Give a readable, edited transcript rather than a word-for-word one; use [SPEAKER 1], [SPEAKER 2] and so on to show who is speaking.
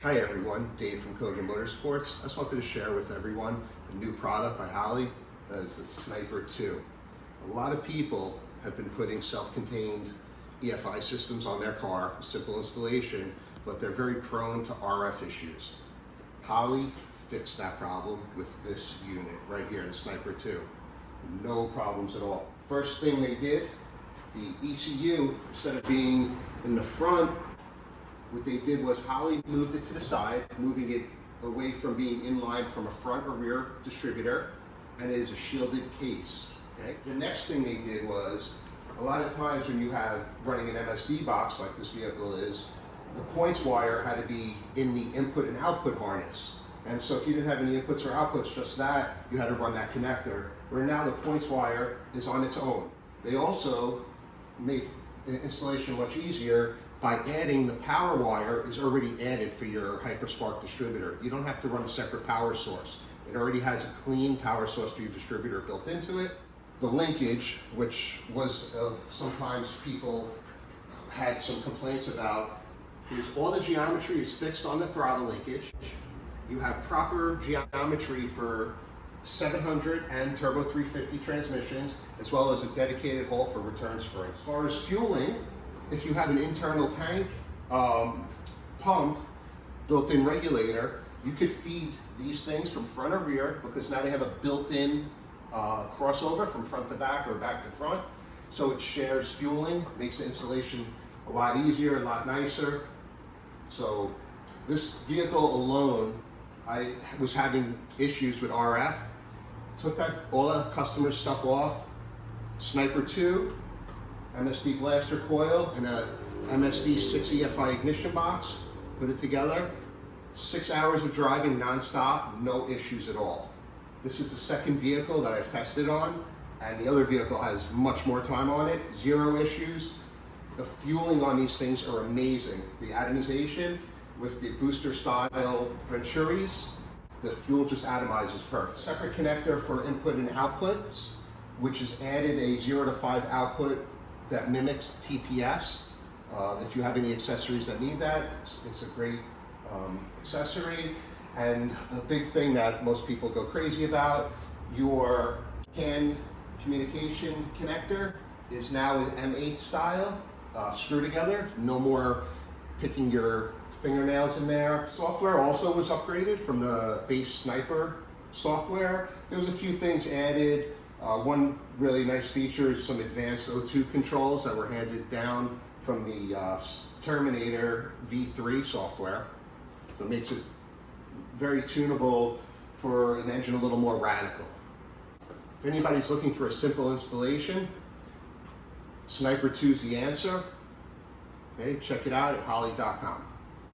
[SPEAKER 1] Hi everyone, Dave from Kogan Motorsports. I just wanted to share with everyone a new product by Holley. That is the Sniper 2. A lot of people have been putting self-contained EFI systems on their car, simple installation, but they're very prone to RF issues. Holley fixed that problem with this unit right here, the Sniper 2. No problems at all. First thing they did, the ECU, instead of being in the front, what they did was Holley moved it to the side, moving it away from being in line from a front or rear distributor, and it is a shielded case. Okay? The next thing they did was, a lot of times when you have running an MSD box like this vehicle is, the points wire had to be in the input and output harness. And so if you didn't have any inputs or outputs, just that, you had to run that connector, where now the points wire is on its own. They also make the installation much easier by adding the power wire is already added for your HyperSpark distributor. You don't have to run a separate power source. It already has a clean power source for your distributor built into it. The linkage, which was sometimes people had some complaints about, is all the geometry is fixed on the throttle linkage. You have proper geometry for 700 and Turbo 350 transmissions, as well as a dedicated hole for return springs. As far as fueling, if you have an internal tank, pump, built-in regulator, you could feed these things from front or rear because now they have a built-in crossover from front to back or back to front. So it shares fueling, makes the installation a lot easier, a lot nicer. So this vehicle alone, I was having issues with RF. Took all the customer stuff off. Sniper 2, MSD blaster coil, and a MSD 6 EFI ignition box. Put it together. 6 hours of driving non-stop, no issues at all. This is the second vehicle that I've tested on, and the other vehicle has much more time on it. 0 issues. The fueling on these things are amazing. The atomization with the booster style Venturis, the fuel just atomizes perfect. Separate connector for input and outputs, which has added a 0 to 5 output that mimics TPS. If you have any accessories that need that, it's a great accessory. And a big thing that most people go crazy about, your CAN communication connector is now M8 style, screw together, no more picking your fingernails in there. Software also was upgraded from the base Sniper software. There was a few things added. One really nice feature is some advanced O2 controls that were handed down from the Terminator V3 software. So it makes it very tunable for an engine a little more radical. If anybody's looking for a simple installation, Sniper 2 is the answer. Okay, check it out at holley.com.